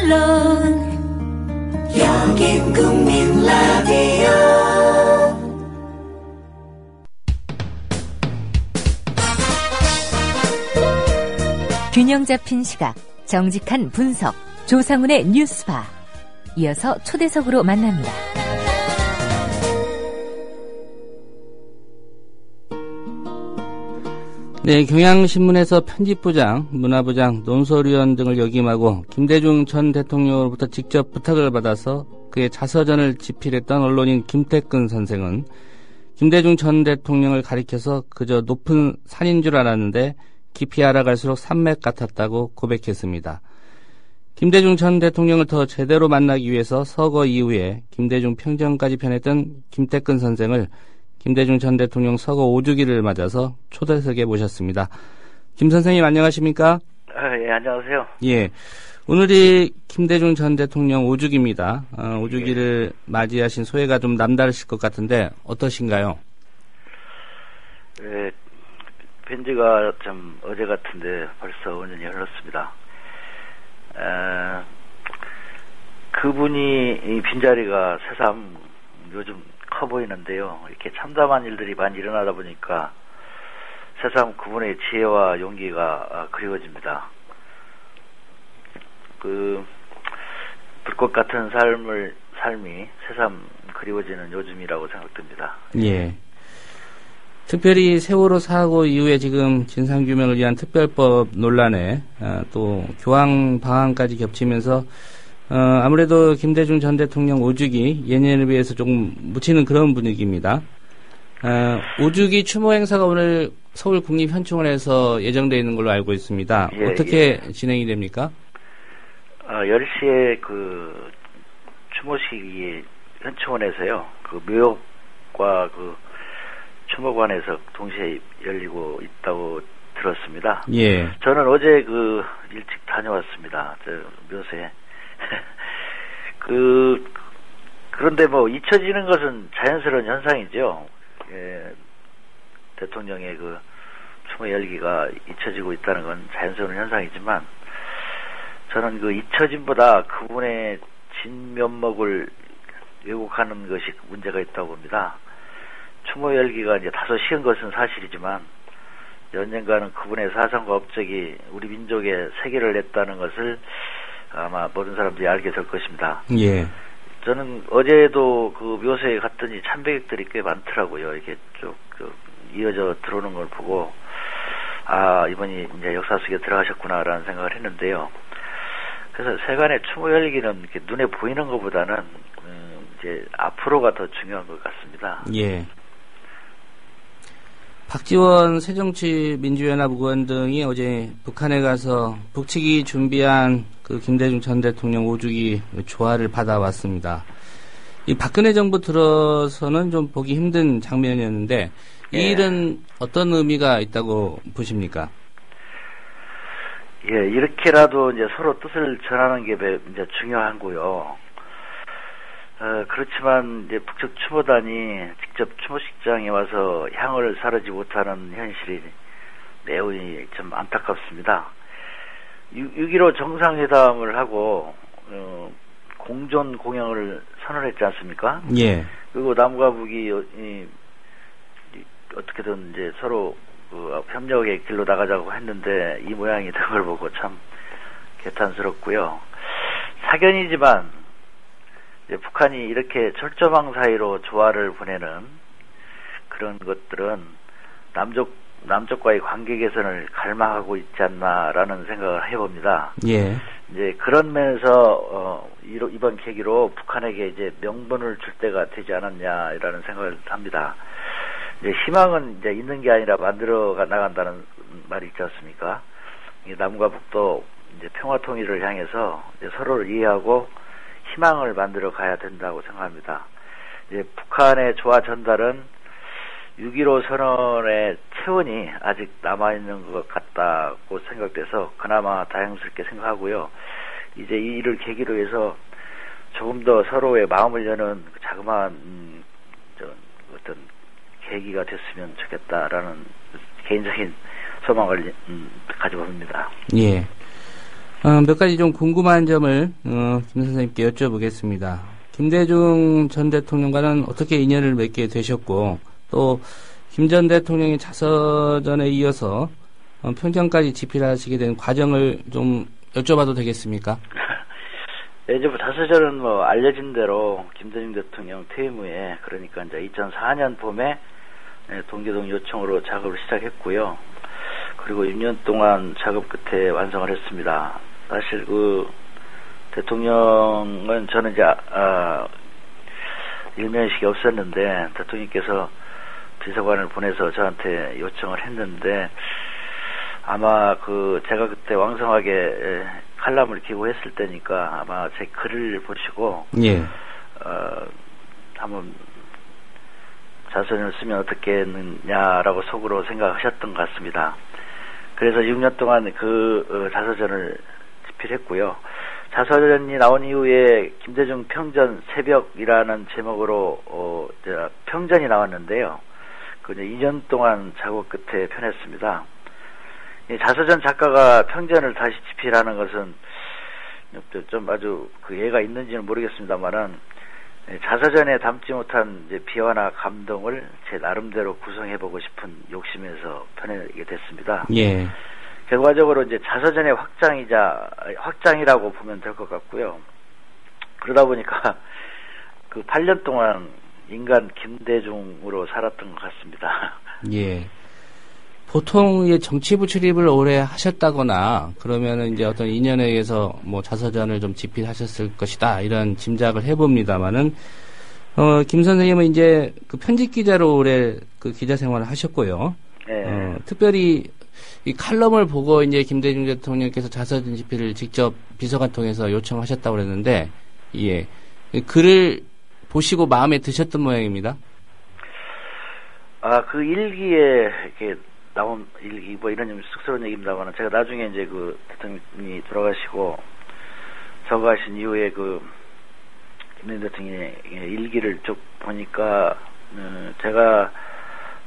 물론 여긴 국민 라디오. 균형 잡힌 시각, 정직한 분석, 조상훈의 뉴스바. 이어서 초대석으로 만납니다. 네, 경향신문에서 편집부장, 문화부장, 논설위원 등을 역임하고 김대중 전 대통령으로부터 직접 부탁을 받아서 그의 자서전을 집필했던 언론인 김태근 선생은 김대중 전 대통령을 가리켜서 그저 높은 산인 줄 알았는데 깊이 알아갈수록 산맥 같았다고 고백했습니다. 김대중 전 대통령을 더 제대로 만나기 위해서 서거 이후에 김대중 평전까지 펴냈던 김태근 선생을 김대중 전 대통령 서거 5주기를 맞아서 초대석에 모셨습니다. 김 선생님 안녕하십니까? 예, 안녕하세요. 예, 오늘이 김대중 전 대통령 5주기입니다. 5주기를 맞이하신 소회가 좀 남다르실 것 같은데 어떠신가요? 예, 뵌지가 좀 어제 같은데 벌써 5년이 흘렀습니다. 그분이 이 빈자리가 새삼 요즘 커 보이는데요. 이렇게 참담한 일들이 많이 일어나다 보니까 새삼 그분의 지혜와 용기가 그리워집니다. 그 불꽃 같은 삶이 새삼 그리워지는 요즘이라고 생각됩니다. 예. 특별히 세월호 사고 이후에 지금 진상규명을 위한 특별법 논란에 또 교황 방한까지 겹치면서 아무래도 김대중 전 대통령 5주기 예년에 비해서 조금 묻히는 그런 분위기입니다. 5주기 추모 행사가 오늘 서울국립현충원에서 예정되어 있는 걸로 알고 있습니다. 예, 어떻게 진행이 됩니까? 10시에 그 추모식이 현충원에서요. 그 묘역과 그 추모관에서 동시에 열리고 있다고 들었습니다. 예. 저는 어제 일찍 다녀왔습니다. 묘소에. 그런데 잊혀지는 것은 자연스러운 현상이죠. 예, 대통령의 그 추모 열기가 잊혀지고 있다는 건 자연스러운 현상이지만, 저는 그 잊혀짐보다 그분의 진면목을 왜곡하는 것이 문제가 있다고 봅니다. 추모 열기가 이제 다소 식은 것은 사실이지만, 언젠가는 그분의 사상과 업적이 우리 민족에 세계를 냈다는 것을 아마 모든 사람들이 알게 될 것입니다. 예. 저는 어제도 그 묘소에 갔더니 참배객들이 꽤 많더라고요. 이렇게 쭉 이어져 들어오는 걸 보고, 이분이 이제 역사 속에 들어가셨구나라는 생각을 했는데요. 그래서 세간의 추모 열기는 이렇게 눈에 보이는 것보다는 이제 앞으로가 더 중요한 것 같습니다. 예. 박지원 새정치민주연합 의원 등이 어제 북한에 가서 북측이 준비한 그 김대중 전 대통령 5주기 조화를 받아왔습니다. 이 박근혜 정부 들어서는 좀 보기 힘든 장면이었는데, 이 일은 어떤 의미가 있다고 보십니까? 예, 이렇게라도 이제 서로 뜻을 전하는 게 이제 중요하고요. 그렇지만 이제 북측 추모단이 직접 추모식장에 와서 향을 사르지 못하는 현실이 매우 좀 안타깝습니다. 6.15 정상회담을 하고 공존 공영을 선언했지 않습니까? 예. 그리고 남과 북이 어떻게든 이제 서로 협력의 길로 나가자고 했는데 이 모양이 된 걸 보고 참 개탄스럽고요. 사견이지만 이제 북한이 이렇게 철조망 사이로 조화를 보내는 그런 것들은 남쪽과의 관계 개선을 갈망하고 있지 않나라는 생각을 해봅니다. 예. 이제 그런 면에서 이번 계기로 북한에게 이제 명분을 줄 때가 되지 않았냐라는 생각을 합니다. 이제 희망은 이제 있는 게 아니라 만들어 나간다는 말이 있지 않습니까? 남과 북도 이제 평화 통일을 향해서 이제 서로를 이해하고 희망을 만들어 가야 된다고 생각합니다. 이제 북한의 조화 전달은 6.15 선언의 체온이 아직 남아있는 것 같다고 생각돼서 그나마 다행스럽게 생각하고요. 이제 이 일을 계기로 해서 조금 더 서로의 마음을 여는 자그마한 어떤 계기가 됐으면 좋겠다라는 개인적인 소망을 가지고 봅니다. 예. 몇 가지 좀 궁금한 점을 김 선생님께 여쭤보겠습니다. 김대중 전 대통령과는 어떻게 인연을 맺게 되셨고, 또 김 전 대통령의 자서전에 이어서 평전까지 집필하시게 된 과정을 좀 여쭤봐도 되겠습니까? 예전부터 자서전은 뭐 알려진 대로 김대중 대통령 퇴임 후에, 그러니까 이제 2004년 봄에 동계동 요청으로 작업을 시작했고요. 그리고 6년 동안 작업 끝에 완성을 했습니다. 사실 그 대통령은 저는 이제 일면식이 없었는데 대통령께서 비서관을 보내서 저한테 요청을 했는데, 아마 그 제가 그때 왕성하게 칼럼을 기고했을 때니까 아마 제 글을 보시고 예. 한번 자서전을 쓰면 어떻겠느냐라고 속으로 생각하셨던 것 같습니다. 그래서 6년 동안 그 자서전을 집필했고요. 자서전이 나온 이후에 김대중 평전 새벽이라는 제목으로 평전이 나왔는데요. 그 이제 2년 동안 작업 끝에 펴냈습니다. 자서전 작가가 평전을 다시 집필하는 것은 좀 아주 그 예가 있는지는 모르겠습니다만은, 자서전에 담지 못한 이제 비화나 감동을 제 나름대로 구성해보고 싶은 욕심에서 펴내게 됐습니다. 예. 결과적으로 이제 자서전의 확장이라고 보면 될 것 같고요. 그러다 보니까 그 8년 동안 인간 김대중으로 살았던 것 같습니다. 예. 보통 정치부 출입을 오래 하셨다거나 그러면은 이제 어떤 인연에 의해서 뭐 자서전을 좀 집필하셨을 것이다, 이런 짐작을 해봅니다만은, 김 선생님은 이제 그 편집 기자로 오래 그 기자 생활을 하셨고요. 네. 특별히 이 칼럼을 보고 이제 김대중 대통령께서 자서전 집필을 직접 비서관 통해서 요청하셨다고 그랬는데, 예. 글을 보시고 마음에 드셨던 모양입니다. 그 일기에 이렇게 나온 일기, 뭐 이런 좀 쑥스러운 얘기입니다만, 제가 나중에 이제 그 대통령이 돌아가시고 서거하신 이후에 그 김대중 대통령의 일기를 쭉 보니까 제가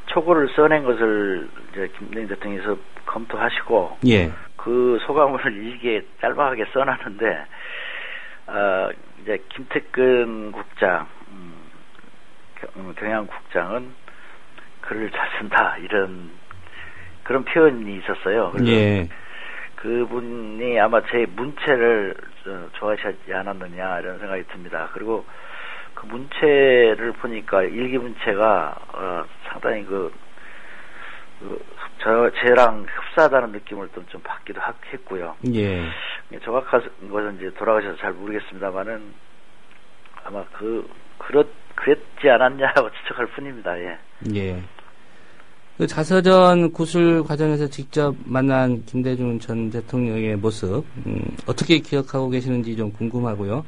초고를 써낸 것을 이제 김대중 대통령께서 검토하시고, 예, 그 소감을 일기에 짤막하게 써놨는데, 이제 김태근 국장, 경향국장은 글을 잘 쓴다, 이런 그런 표현이 있었어요. 그래서 예, 그분이 아마 제 문체를 좋아하시지 않았느냐, 이런 생각이 듭니다. 그리고 그 문체를 보니까 일기 문체가 상당히 저랑 흡사하다는 느낌을 좀 받기도 했고요. 예. 정확한 것은 이제 돌아가셔서 잘 모르겠습니다만은 아마 그랬지 않았냐고 추측할 뿐입니다. 예. 예. 그 자서전 구술 과정에서 직접 만난 김대중 전 대통령의 모습, 어떻게 기억하고 계시는지 좀 궁금하고요.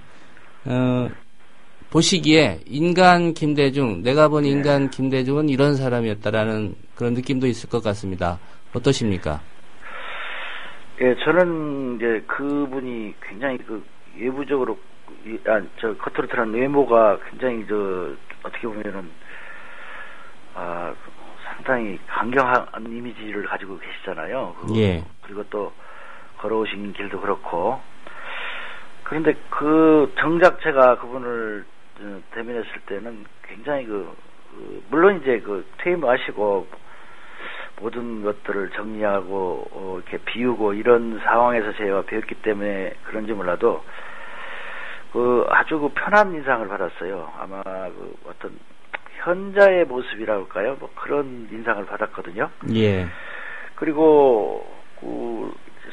보시기에 인간 김대중, 내가 본 인간 김대중은 이런 사람이었다라는 그런 느낌도 있을 것 같습니다. 어떠십니까? 예, 저는 이제 그분이 굉장히 외부적으로 겉으로 드러난 외모가 굉장히 어떻게 보면은 상당히 강경한 이미지를 가지고 계시잖아요. 예. 그리고 또 걸어오신 길도 그렇고. 그런데 정작 제가 그분을 대면했을 때는 굉장히 물론 이제 퇴임하시고 모든 것들을 정리하고 이렇게 비우고 이런 상황에서 제가 배웠기 때문에 그런지 몰라도 아주 편한 인상을 받았어요. 아마 어떤 현자의 모습이라고 할까요? 뭐 그런 인상을 받았거든요. 예. 그리고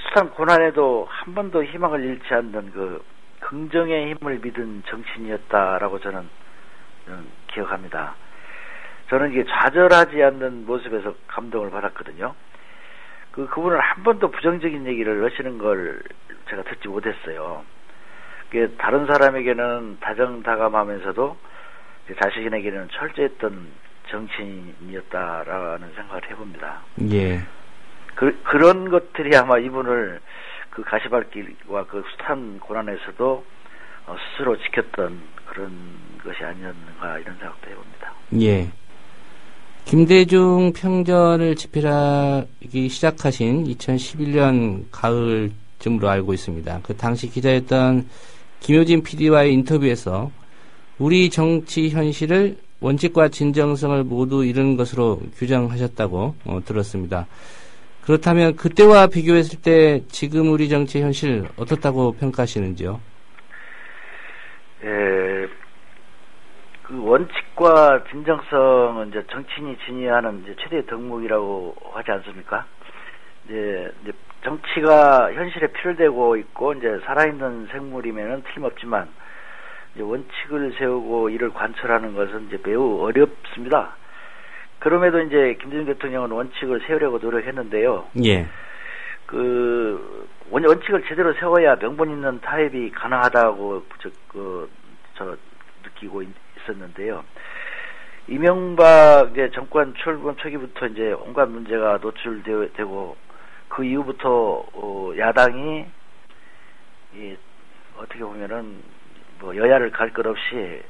수단 고난에도 한 번도 희망을 잃지 않는 긍정의 힘을 믿은 정치인이었다라고 저는 기억합니다. 저는 이게 좌절하지 않는 모습에서 감동을 받았거든요. 그분은 한 번도 부정적인 얘기를 하시는 걸 제가 듣지 못했어요. 다른 사람에게는 다정다감하면서도 자신에게는 철저했던 정치인이었다라는 생각을 해봅니다. 예. 그런 것들이 아마 이분을 가시밭길과 숱한 고난에서도 스스로 지켰던 그런 것이 아니었는가, 이런 생각도 해봅니다. 예. 김대중 평전을 집필하기 시작하신 2011년 가을 쯤으로 알고 있습니다. 그 당시 기자였던 김효진 PD와의 인터뷰에서 우리 정치 현실을 원칙과 진정성을 모두 잃은 것으로 규정하셨다고 들었습니다. 그렇다면 그때와 비교했을 때 지금 우리 정치 현실 어떻다고 평가하시는지요? 예, 그 원칙과 진정성은 이제 정치인이 지니하는 이제 최대 덕목이라고 하지 않습니까? 이제 정치가 현실에 필요되고 있고 이제 살아있는 생물이면은 틀림없지만 이제 원칙을 세우고 이를 관철하는 것은 이제 매우 어렵습니다. 그럼에도 이제 김대중 대통령은 원칙을 세우려고 노력했는데요. 예. 그 원칙을 제대로 세워야 명분 있는 타협이 가능하다고 저 느끼고 있었는데요. 이명박 이제 정권 출범 초기부터 이제 온갖 문제가 노출되고 그 이후부터 야당이 어떻게 보면은 뭐 여야를 갈 것 없이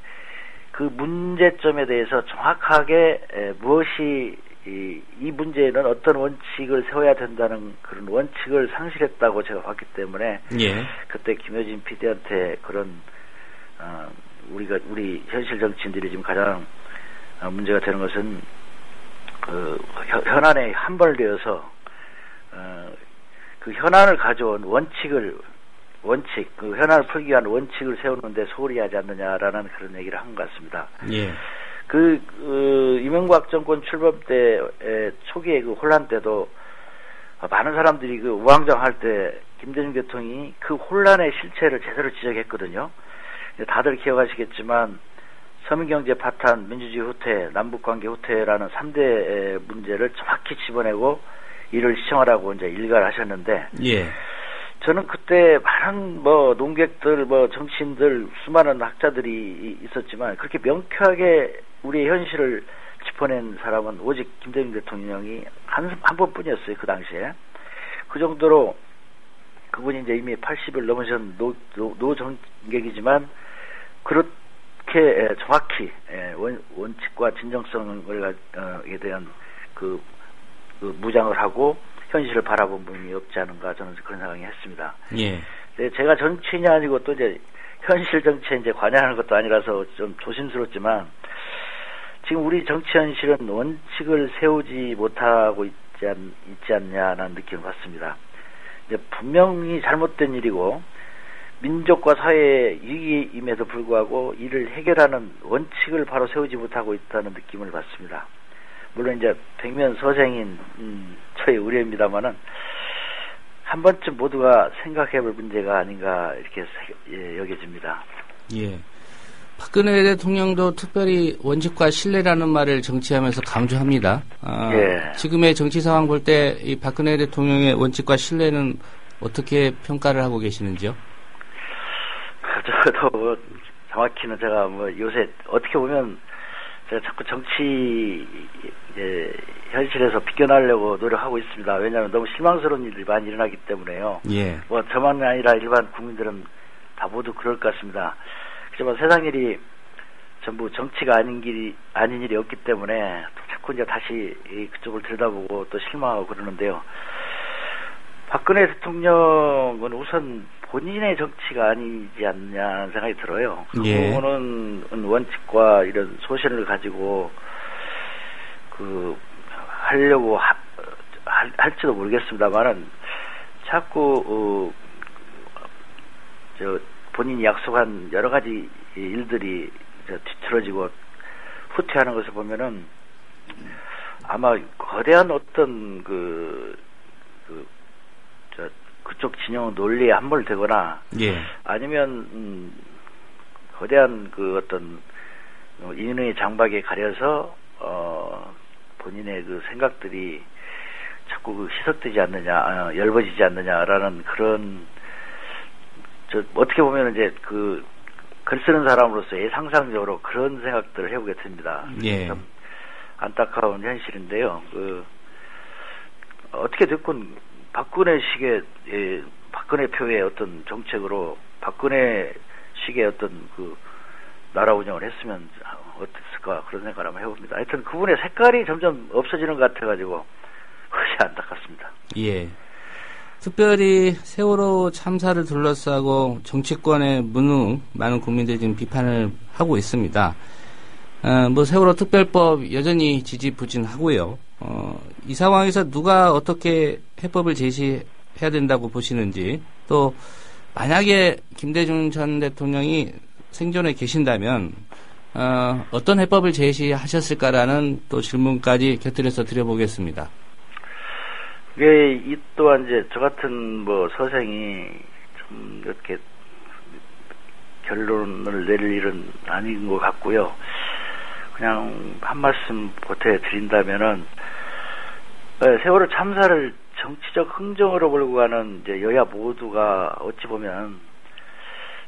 그 문제점에 대해서 정확하게 무엇이 이 문제에는 어떤 원칙을 세워야 된다는 그런 원칙을 상실했다고 제가 봤기 때문에 예. 그때 김효진 PD한테 그런 우리 현실 정치인들이 지금 가장 문제가 되는 것은 그 현안에 함벌되어서 그 현안을 가져온 원칙, 그 현안을 풀기 위한 원칙을 세우는데 소홀히 하지 않느냐라는 그런 얘기를 한 것 같습니다. 예. 이명박 정권 출범 때, 초기에 그 혼란 때도 많은 사람들이 그 우왕좌왕할 때 김대중 대통령이 그 혼란의 실체를 제대로 지적했거든요. 다들 기억하시겠지만 서민경제 파탄, 민주주의 후퇴, 남북관계 후퇴라는 3대 문제를 정확히 집어내고 이를 시정하라고 이제 일가를 하셨는데, 예. 저는 그때 많은 농객들, 정치인들, 수많은 학자들이 있었지만 그렇게 명쾌하게 우리의 현실을 짚어낸 사람은 오직 김대중 대통령이 한 번뿐이었어요, 그 당시에. 그 정도로 그분이 이제 이미 80을 넘으신 노정객이지만 그렇게 정확히 원칙과 진정성에 대한 그 무장을 하고 현실을 바라본 분이 없지 않은가 저는 그런 생각이 했습니다. 예. 제가 정치인이 아니고 또 이제 현실 정치에 이제 관여하는 것도 아니라서 좀 조심스럽지만 지금 우리 정치 현실은 원칙을 세우지 못하고 있지 않냐는 느낌을 받습니다. 이제 분명히 잘못된 일이고 민족과 사회의 위기임에도 불구하고 이를 해결하는 원칙을 바로 세우지 못하고 있다는 느낌을 받습니다. 물론 이제 백면 서생인 저의 우려입니다만은 한 번쯤 모두가 생각해볼 문제가 아닌가 이렇게 여겨집니다. 예. 박근혜 대통령도 특별히 원칙과 신뢰라는 말을 정치하면서 강조합니다. 예. 지금의 정치 상황 볼 때 이 박근혜 대통령의 원칙과 신뢰는 어떻게 평가를 하고 계시는지요? 저도 정확히는 제가 요새 어떻게 보면 제가 자꾸 정치 현실에서 비껴나려고 노력하고 있습니다. 왜냐하면 너무 실망스러운 일들이 많이 일어나기 때문에요. 예. 저만 아니라 일반 국민들은 다 모두 그럴 것 같습니다. 하지만 세상 일이 전부 정치가 아닌 일이 없기 때문에 자꾸 이제 다시 그쪽을 들여다보고 또 실망하고 그러는데요. 박근혜 대통령은 우선 본인의 정치가 아니지 않냐는 생각이 들어요. 예. 그거는 원칙과 이런 소신을 가지고 하려고 할지도 모르겠습니다만은 자꾸 본인이 약속한 여러 가지 일들이 뒤틀어지고 후퇴하는 것을 보면은 아마 거대한 어떤 그쪽 진영 논리에 함몰되거나 예. 아니면 거대한 어떤 인의 장박에 가려서 본인의 그 생각들이 자꾸 희석되지 않느냐, 엷어지지 않느냐라는 그런 어떻게 보면 이제 글 쓰는 사람으로서 상상적으로 그런 생각들을 해보게 됩니다. 예. 참 안타까운 현실인데요. 어떻게 됐건 박근혜식의 박근혜표의 어떤 정책으로 박근혜식의 어떤 나라 운영을 했으면 어땠을까 그런 생각을 한번 해봅니다. 하여튼 그분의 색깔이 점점 없어지는 것 같아가지고 그것이 안타깝습니다. 예. 특별히 세월호 참사를 둘러싸고 정치권의 무능, 많은 국민들이 지금 비판을 하고 있습니다. 세월호 특별법 여전히 지지부진하고요. 이 상황에서 누가 어떻게 해법을 제시해야 된다고 보시는지, 또 만약에 김대중 전 대통령이 생존에 계신다면 어떤 해법을 제시하셨을까라는 또 질문까지 곁들여서 드려보겠습니다. 이 또한 이제 저 같은 서생이 좀 이렇게 결론을 내릴 일은 아닌 것 같고요. 그냥 한 말씀 보태드린다면은 세월호 참사를 정치적 흥정으로 몰고 가는 이제 여야 모두가 어찌 보면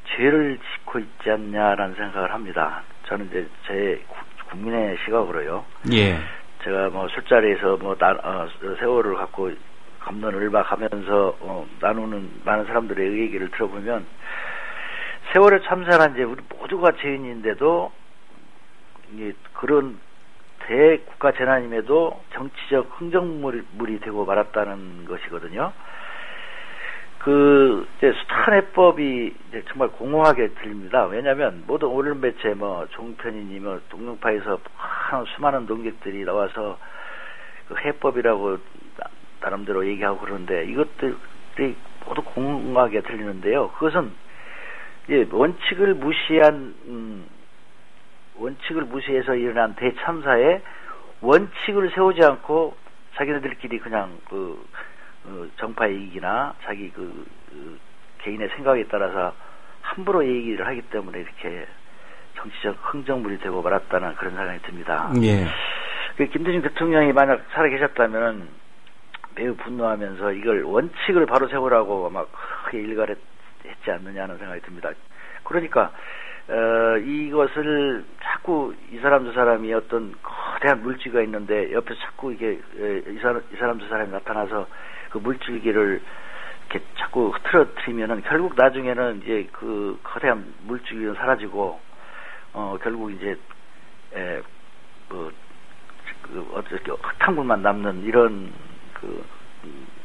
죄를 짓고 있지 않냐라는 생각을 합니다. 저는 이제 제 국민의 시각으로요. 예. 제가 술자리에서 세월을 갖고 감론을박하면서 나누는 많은 사람들의 얘기를 들어보면 세월의 참사란 이제 우리 모두가 죄인인데도 그런 대국가 재난임에도 정치적 흥정물이 되고 말았다는 것이거든요. 이제 숱한 해법이 이제 정말 공허하게 들립니다. 왜냐하면 모든 언론 매체 종편이니 동영파에서 수많은 논객들이 나와서 그 해법이라고 나름대로 얘기하고 그러는데 이것들이 모두 공허하게 들리는데요. 그것은 원칙을 무시해서 일어난 대참사에 원칙을 세우지 않고 자기네들끼리 그냥 정파의 이익이나 자기 개인의 생각에 따라서 함부로 얘기를 하기 때문에 이렇게 정치적 흥정물이 되고 말았다는 그런 생각이 듭니다. 예. 김대중 대통령이 만약 살아계셨다면 매우 분노하면서 이걸 원칙을 바로 세우라고 막 크게 일갈했지 않느냐는 생각이 듭니다. 그러니까 이것을 자꾸 이 사람 저 사람이 어떤 거대한 물질가 있는데 옆에서 자꾸 이게 이 사람 저 사람이 나타나서 그 물줄기를 이렇게 자꾸 흐트러뜨리면은 결국 나중에는 이제 그 거대한 물줄기는 사라지고 결국 이제 어떻게 흙탕물만 남는 이런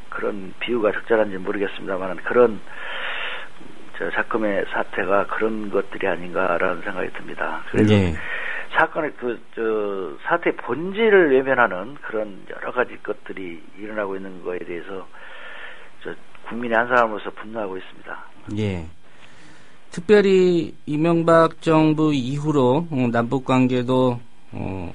그런 비유가 적절한지 모르겠습니다만 그런 작금의 사태가 그런 것들이 아닌가라는 생각이 듭니다. 그래서 예. 사건의 사태의 본질을 외면하는 그런 여러 가지 것들이 일어나고 있는 거에 대해서 국민의 한 사람으로서 분노하고 있습니다. 예. 특별히 이명박 정부 이후로 남북 관계도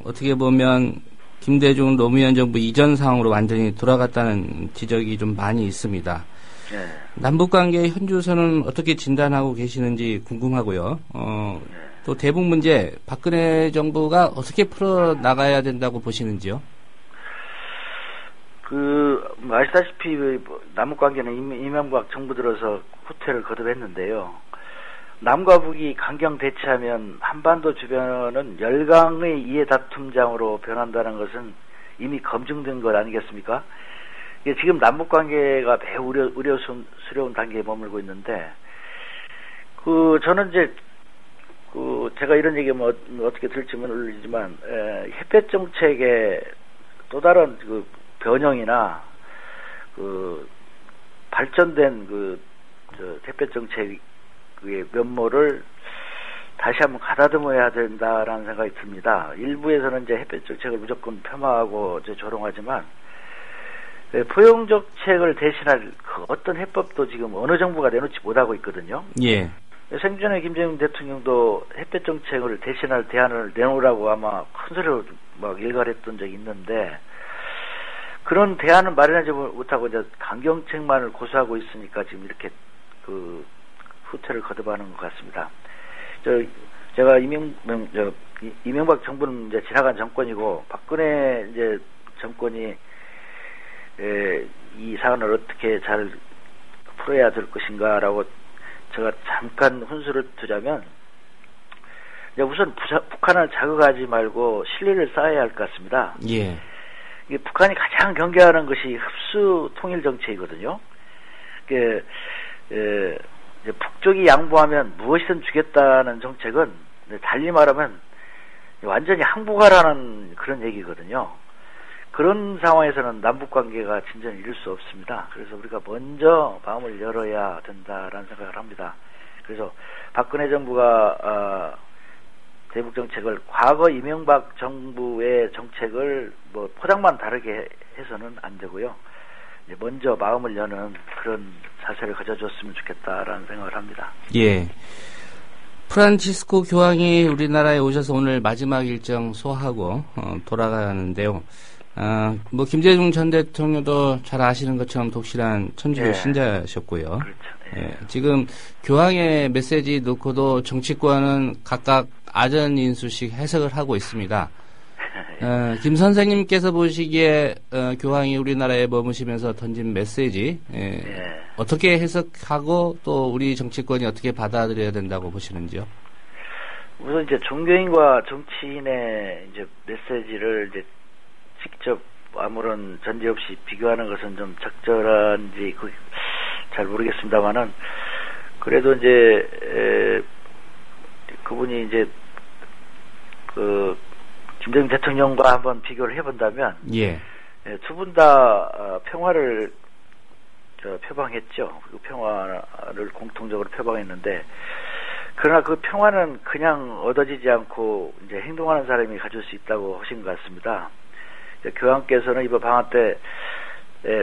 어떻게 보면 김대중 노무현 정부 이전 상황으로 완전히 돌아갔다는 지적이 좀 많이 있습니다. 네. 남북 관계의 현주소는 어떻게 진단하고 계시는지 궁금하고요. 또 대북 문제 박근혜 정부가 어떻게 풀어 나가야 된다고 보시는지요? 아시다시피 남북 관계는 이명박 정부 들어서 후퇴를 거듭했는데요. 남과 북이 강경 대치하면 한반도 주변은 열강의 이해 다툼장으로 변한다는 것은 이미 검증된 것 아니겠습니까? 지금 남북 관계가 매우 우려스러운 단계에 머물고 있는데, 저는 이제, 제가 이런 얘기하면 어떻게 들을지 모르지만, 햇볕 정책의 또 다른 변형이나, 발전된 햇볕 정책의 면모를 다시 한번 가다듬어야 된다라는 생각이 듭니다. 일부에서는 이제 햇볕 정책을 무조건 폄하하고 조롱하지만, 포용정책을 대신할 어떤 해법도 지금 어느 정부가 내놓지 못하고 있거든요. 예. 생전에 김대중 대통령도 햇볕 정책을 대신할 대안을 내놓으라고 아마 큰 소리로 막 일갈했던 적이 있는데, 그런 대안을 마련하지 못하고 이제 강경책만을 고수하고 있으니까 지금 이렇게 후퇴를 거듭하는 것 같습니다. 제가 이명박 정부는 이제 지나간 정권이고, 박근혜 이제 정권이 이 사안을 어떻게 잘 풀어야 될 것인가라고 제가 잠깐 훈수를 두자면, 우선 북한을 자극하지 말고 신뢰를 쌓아야 할 것 같습니다. 예. 북한이 가장 경계하는 것이 흡수 통일 정책이거든요. 북쪽이 양보하면 무엇이든 주겠다는 정책은 달리 말하면 완전히 항복하라는 그런 얘기거든요. 그런 상황에서는 남북 관계가 진전을 이룰 수 없습니다. 그래서 우리가 먼저 마음을 열어야 된다라는 생각을 합니다. 그래서 박근혜 정부가 대북 정책을 과거 이명박 정부의 정책을 뭐 포장만 다르게 해서는 안 되고요. 이제 먼저 마음을 여는 그런 자세를 가져줬으면 좋겠다라는 생각을 합니다. 예. 프란치스코 교황이 우리나라에 오셔서 오늘 마지막 일정 소화하고 돌아가는데요. 뭐 김대중 전 대통령도 잘 아시는 것처럼 독실한 천주교 신자셨고요. 그렇죠. 예. 지금 교황의 메시지 놓고도 정치권은 각각 아전인수식 해석을 하고 있습니다. 김 선생님께서 보시기에 교황이 우리나라에 머무시면서 던진 메시지 어떻게 해석하고 또 우리 정치권이 어떻게 받아들여야 된다고 보시는지요? 우선 이제 종교인과 정치인의 이제 메시지를 이제 직접 아무런 전제 없이 비교하는 것은 좀 적절한지 잘 모르겠습니다만은 그래도 이제 그분이 이제 김대중 대통령과 한번 비교를 해본다면 두 분 다 평화를 표방했죠. 그 평화를 공통적으로 표방했는데 그러나 그 평화는 그냥 얻어지지 않고 이제 행동하는 사람이 가질 수 있다고 하신 것 같습니다. 교황께서는 이번 방학 때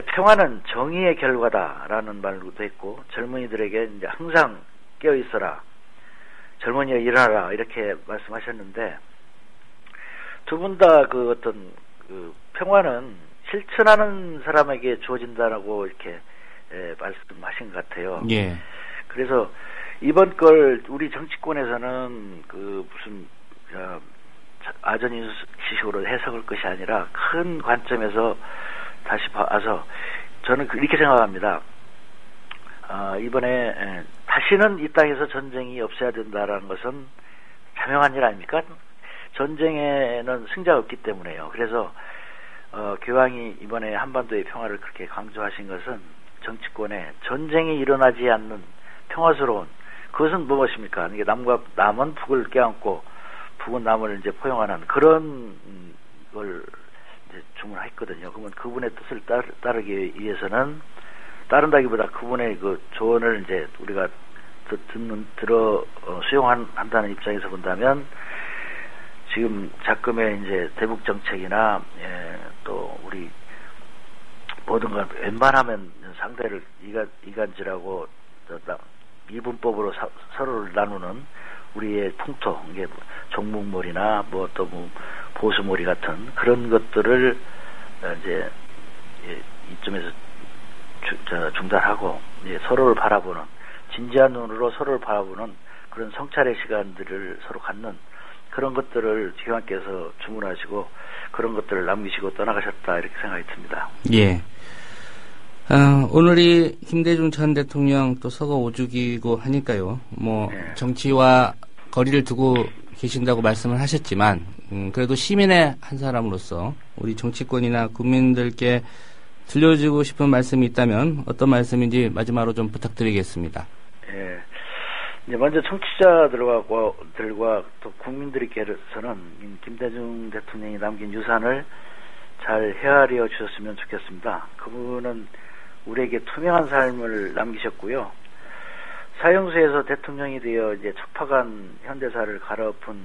평화는 정의의 결과다라는 말로도 했고 젊은이들에게 이제 항상 깨어 있어라, 젊은이여 일어나라 이렇게 말씀하셨는데 두 분 다 그 어떤 그 평화는 실천하는 사람에게 주어진다라고 이렇게 말씀하신 것 같아요. 예. 그래서 이번 걸 우리 정치권에서는 그 무슨 아전인수식으로 해석할 것이 아니라 큰 관점에서 다시 봐서 저는 이렇게 생각합니다. 이번에 다시는 이 땅에서 전쟁이 없어야 된다라는 것은 자명한 일 아닙니까? 전쟁에는 승자가 없기 때문에요. 그래서 교황이 이번에 한반도의 평화를 그렇게 강조하신 것은 정치권에 전쟁이 일어나지 않는 평화스러운 그것은 무엇입니까? 이게 남은 북을 껴안고 북은 남을 이제 포용하는 그런 걸 이제 주문했거든요. 그러면 그분의 뜻을 따르기 위해서는 따른다기보다 그분의 그 조언을 이제 우리가 수용한다는 입장에서 본다면 지금 작금의 이제 대북 정책이나 또 우리 모든 건 웬만하면 상대를 이간질하고 이분법으로 서로를 나누는 우리의 풍토, 이게 종북몰이나 뭐 또 뭐 보수몰이 같은 그런 것들을 이제 이쯤에서 중단하고 이제 서로를 바라보는 진지한 눈으로 서로를 바라보는 그런 성찰의 시간들을 서로 갖는 그런 것들을 교황께서 주문하시고 그런 것들을 남기시고 떠나가셨다 이렇게 생각이 듭니다. 예. 오늘이 김대중 전 대통령 또 서거 5주기고 하니까요. 뭐 정치와 거리를 두고 계신다고 말씀을 하셨지만 그래도 시민의 한 사람으로서 우리 정치권이나 국민들께 들려주고 싶은 말씀이 있다면 어떤 말씀인지 마지막으로 좀 부탁드리겠습니다. 예. 이제 먼저 청취자들과 또 국민들께서는 김대중 대통령이 남긴 유산을 잘 헤아려 주셨으면 좋겠습니다. 그분은 우리에게 투명한 삶을 남기셨고요. 사형수에서 대통령이 되어 이제 척박한 현대사를 갈아엎은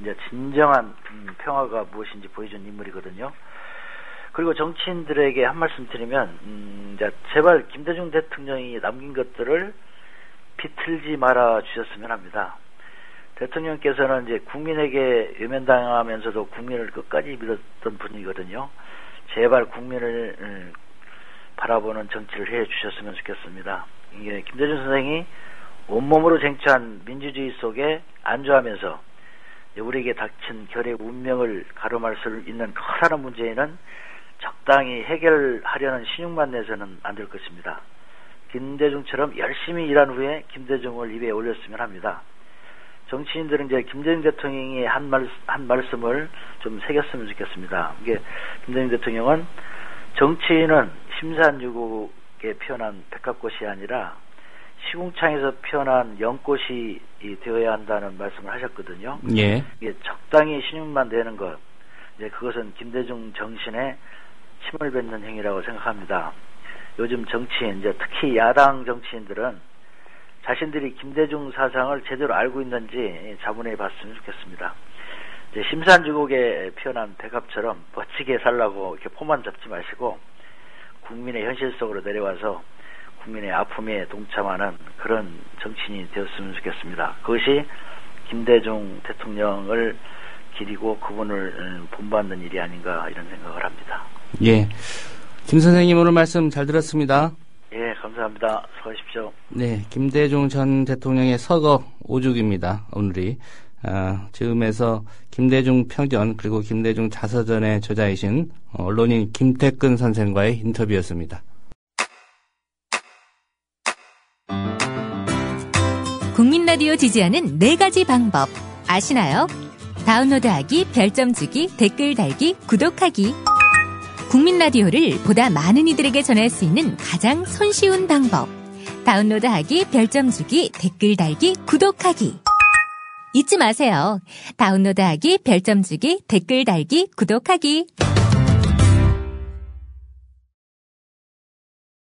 이제 진정한 평화가 무엇인지 보여준 인물이거든요. 그리고 정치인들에게 한 말씀 드리면, 이제 제발 김대중 대통령이 남긴 것들을 비틀지 말아 주셨으면 합니다. 대통령께서는 이제 국민에게 외면당하면서도 국민을 끝까지 믿었던 분이거든요. 제발 국민을 바라보는 정치를 해 주셨으면 좋겠습니다. 이게 김대중 선생이 온몸으로 쟁취한 민주주의 속에 안주하면서 우리에게 닥친 결의 운명을 가름할 수 있는 커다란 문제에는 적당히 해결하려는 신용만 내서는 안 될 것입니다. 김대중처럼 열심히 일한 후에 김대중을 입에 올렸으면 합니다. 정치인들은 이제 김대중 대통령이 한 말씀을 좀 새겼으면 좋겠습니다. 이게 김대중 대통령은 정치인은 심산유곡에 피어난 백합꽃이 아니라 시궁창에서 피어난 연꽃이 되어야 한다는 말씀을 하셨거든요. 예. 이게 적당히 신용만 내는 것, 이제 그것은 김대중 정신의 침을 뱉는 행위라고 생각합니다. 요즘 정치인, 이제 특히 야당 정치인들은 자신들이 김대중 사상을 제대로 알고 있는지 자문해 봤으면 좋겠습니다. 이제 심산주곡에 피어난 백합처럼 멋지게 살라고 이렇게 포만 잡지 마시고 국민의 현실 속으로 내려와서 국민의 아픔에 동참하는 그런 정치인이 되었으면 좋겠습니다. 그것이 김대중 대통령을 기리고 그분을 본받는 일이 아닌가 이런 생각을 합니다. 예. 김 선생님 오늘 말씀 잘 들었습니다. 예, 감사합니다. 수고하십시오. 네, 김대중 전 대통령의 서거 5주기입니다. 오늘이. 지금에서 김대중 평전 그리고 김대중 자서전의 저자이신 언론인 김태근 선생과의 인터뷰였습니다. 국민라디오 지지하는 4가지 방법 아시나요? 다운로드하기, 별점 주기, 댓글 달기, 구독하기. 국민라디오를 보다 많은 이들에게 전할 수 있는 가장 손쉬운 방법. 다운로드하기, 별점 주기, 댓글 달기, 구독하기. 잊지 마세요. 다운로드하기, 별점 주기, 댓글 달기, 구독하기.